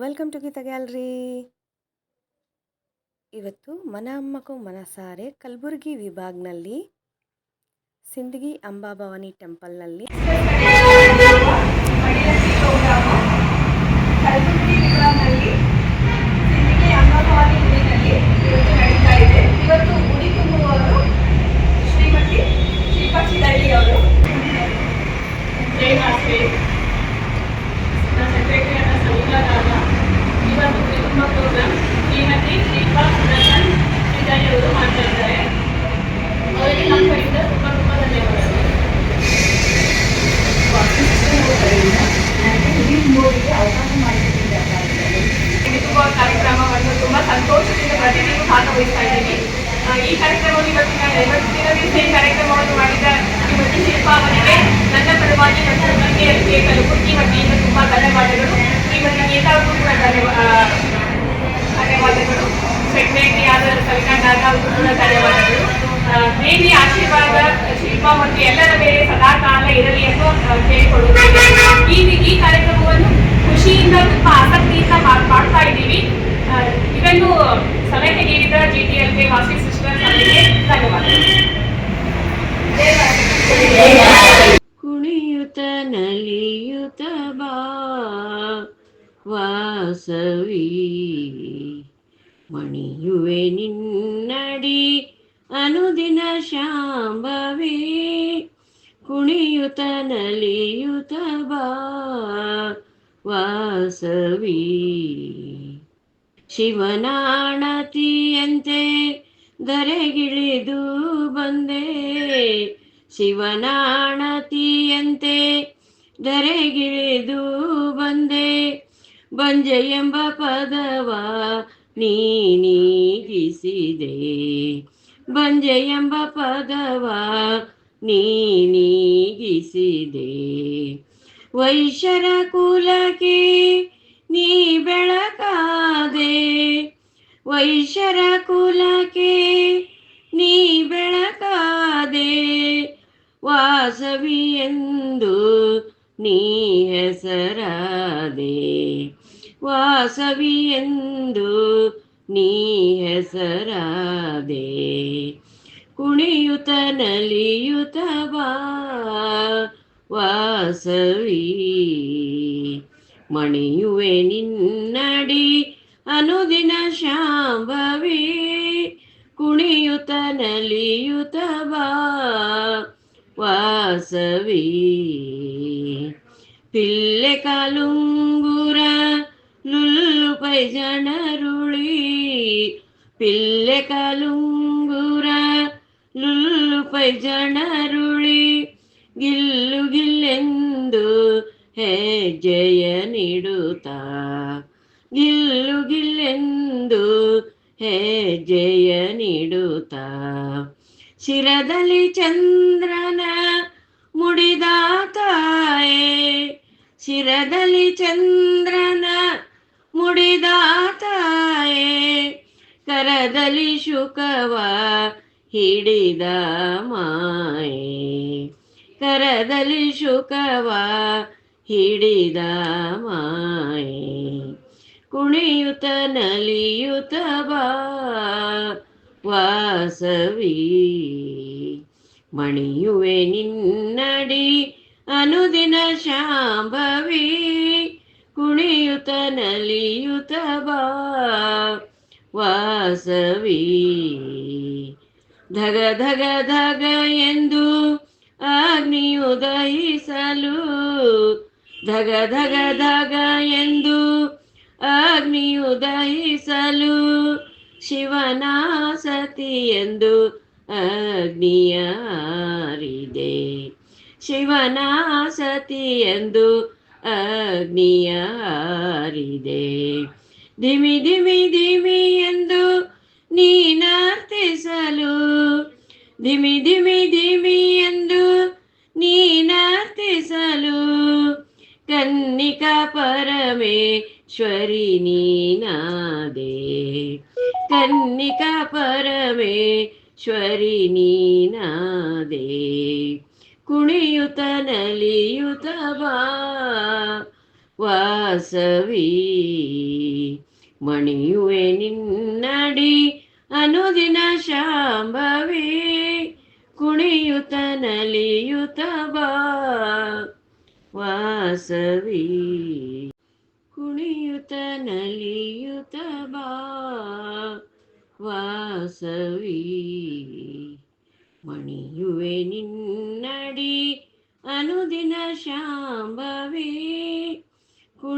Welcome to Geetha gallery. ಇವತ್ತು ಮನ ಅಮ್ಮಕು ಮನಸಾರೆ ಕಲಬುರಗಿ ವಿಭಾಗನಲ್ಲಿ ಸಿಂದಗಿ ಅಂಬಾಭವಾನಿ ಟೆಂಪಲ್ನಲ್ಲಿ ಕಲಬುರಗಿ ವಿಭಾಗದಲ್ಲಿ ಸಿಂದಗಿ ಅಂಬಾಭವಾನಿ ಗುಡಿನಲ್ಲಿ ಇವತ್ತು ನಡೀತಾ ಇದೆ. ಇವತ್ತು ಗುಡಿ ತುಂಬುವವರು ಶ್ರೀಮತಿ ಶಿಲ್ಪಾ ಚಿದಳ್ಳಿ ಅವರು. ಸೆಕ್ರೆಟರಿ ಅನ್ನ ಸಂಗೀತಗಾರ. ಇವತ್ತು ಗುಡಿ ತುಂಬ ಪ್ರೋಗ್ರಾಮ್ ಶ್ರೀಮತಿ ಶಿಲ್ಪಾ ಚಿದಳ್ಳಿ ಅವರು ಮಾಡ್ತಾ ಇದ್ದಾರೆ. ಅವರಿಗೆ ನಮ್ಮ ಕಡೆಯಿಂದ ತುಂಬ ಧನ್ಯವಾದಗಳು. ಅವಕಾಶ ಮಾಡಿಕೊಟ್ಟಿದ್ದಾರೆ. ಕಾರ್ಯಕ್ರಮವನ್ನು ತುಂಬ ಸಂತೋಷದಿಂದ ಪ್ರತಿದಿನ ಭಾಗವಹಿಸ್ತಾ ಇದ್ದೀವಿ. ಈ ಕಾರ್ಯಕ್ರಮವನ್ನು ಇವತ್ತಿನ ದಿವಸ ಕಾರ್ಯಕ್ರಮವನ್ನು ಮಾಡಿದ ಶ್ರೀಮತಿ ಶಿಲ್ಪಾ ಅವರಿಗೆ ನನ್ನ ಪರವಾಗಿ ಮತ್ತು ನನಗೆ ಕಲಬುರಗಿ ವತಿಯಿಂದ ತುಂಬ ಧನ್ಯವಾದಗಳು. ಶ್ರೀಮತಿ ಗೀತಾ ಅವರು ಕೂಡ ಧನ್ಯವಾದಗಳು. ಸೆಕ್ರೆಟರಿ ಆದ ಸವಿತಾ ನಾಗ ಅವರು ಕೂಡ ಧನ್ಯವಾದಗಳು. ದೇವಿ ಆಶೀರ್ವಾದ ಶಿಲ್ಪಾ ಮತ್ತು ಎಲ್ಲರ ಮೇಲೆ ಸದಾ ಕಾಲ ಇರಲಿ ಎಂದು ಕೇಳಿಕೊಳ್ಳುತ್ತೇವೆ. ಈ ಕಾರ್ಯಕ್ರಮವನ್ನು ಖುಷಿಯಿಂದ ತುಂಬ ಆಸಕ್ತಿಯಿಂದ ಮಾಡ್ತಾ ಇದ್ದೀವಿ. ಇದನ್ನು ಸಲಹೆ ನೀಡಿದ GTLK ವಾಸಿ ಸಿಸ್ಟರ್ಸ್ ಅವರಿಗೆ ಧನ್ಯವಾದಗಳು. ಕುಣಿಯುತ ನಲಿಯುತ ಬಾ ವಾಸವಿ ಮಣಿಯುವೆ ನಿನ್ನಡಿ ಅನುದಿನ ಶಾಂಭವಿ. ಕುಣಿಯುತ ನಲಿಯುತ ಬಾ ವಾಸವಿ ಶಿವನಾಣತಿಯಂತೆ ಧರೆಗಿಳಿದು ಬಂದೆ. ಶಿವನಾಣತಿಯಂತೆ ಧರೆಗಿಳಿದು ಬಂದೆ. ಬಂಜೆ ಎಂಬ ಪದವ ನೀನೀಗಿಸಿದೆ. ಬಂಜೆ ಎಂಬ ಪದವ ನೀನೀಗಿಸಿದೆ. ವೈಶ್ಯರ ಕುಲಕ್ಕೆ ನೀ ಬೆಳಕಾದೆ. ವೈಶ್ಯರ ಕುಲಕ್ಕೆ ನೀ ಬೆಳಕಾದೆ. ವಾಸವಿ ಎಂದು ನೀ ಹೆಸರಾದೆ. ವಾಸವಿ ಎಂದು ನೀ ಹೆಸರಾದೆ. ಕುಣಿಯುತ ನಲಿಯುತ ಬಾ ವಾಸವಿ ಮಣಿಯುವೆ ನಿನ್ನಡಿ ಅನುದಿನ ಶಾಂಭವಿ. ಕುಣಿಯುತ ನಲಿಯುತ ಬಾ ವಾಸವಿ. ಪಿಲ್ಲೆ ಕಾಲುಂಗುರ ಲುಲ್ಲು ಪೈಜಣರುಳಿ. ಪಿಲ್ಲೆ ಕಾಲುಂಗುರ ಲುಲ್ಲು ಪೈಜಣರುಳಿ. ಗಿಲ್ಲು ಗಿಲ್ಲೆಂದು ಹೆಜ್ಜೆಯ ನೀಡುತ್ತಾ. ಗಿಲ್ಲು ಗಿಲ್ಲೆಂದು ಹೆಜ್ಜೆಯ ನೀಡುತ್ತಾ. ಶಿರದಲ್ಲಿ ಚಂದ್ರನ ಮುಡಿದ ತಾಯೇ. ಶಿರದಲ್ಲಿ ಚಂದ್ರನ ಮುಡಿದ ತಾಯೇ. ಕರದಲ್ಲಿ ಶುಕವ ಹಿಡಿದ ಮಾಯೇ. ಕರದಲ್ಲಿ ಶುಕವ ಹಿಡಿದ ಮಾಯೇ. ಕುಣಿಯುತ ನಲಿಯುತ ಬಾ ವಾಸವಿ ಮಣಿಯುವೆ ನಿನ್ನಡಿ ಅನುದಿನ ಶಾಂಭವಿ. ಕುಣಿಯುತ ನಲಿಯುತ ಬಾ ವಾಸವಿ. ಧಗ ಧಗ ಧಗ ಎಂದು ಅಗ್ನಿಯು ದಹಿಸಲು. ಧಗ ಧಗ ಧಗ ಎಂದು ಅಗ್ನಿಯು ದಹಿಸಲು. ಶಿವನ ಸತಿ ಎಂದು ಅಗ್ನಿಯ ಹಾರಿದೆ. ಶಿವನ ಸತಿ ಎಂದು ಅಗ್ನಿಯ ಹಾರಿದೆ. ಧಿಮಿ ಧಿಮಿ ಧಿಮಿ ಎಂದು ನೀನರ್ತಿಸಲು. ಧಿಮಿ ಧಿಮಿ ಧಿಮಿ ಎಂದು ನೀನರ್ತಿಸಲು. ಕನ್ನಿಕಾ ಪರಮೇಶ್ವರಿ ನೀನಾದೆ. ಕನ್ನಿಕಾ ಪರಮೇಶ್ವರಿ ನೀನಾದೆ. ಕುಣಿಯುತ ನಲಿಯುತ ಬಾ ವಾಸವಿ ಮಣಿಯುವೆ ನಿನ್ನಡಿ ಅನುದಿನ ಶಾಂಭವಿ ಕುಣಿಯುತ ನಲಿಯುತ ಬಾ ವಾಸವಿ ಕುಣಿಯುತ ನಲಿಯುತ ಬಾ ವಾಸವಿ ಮಣಿಯುವೆ ನಿನ್ನಡಿ ಅನುದಿನ ಶಾಂಭವಿ ಕುಣಿ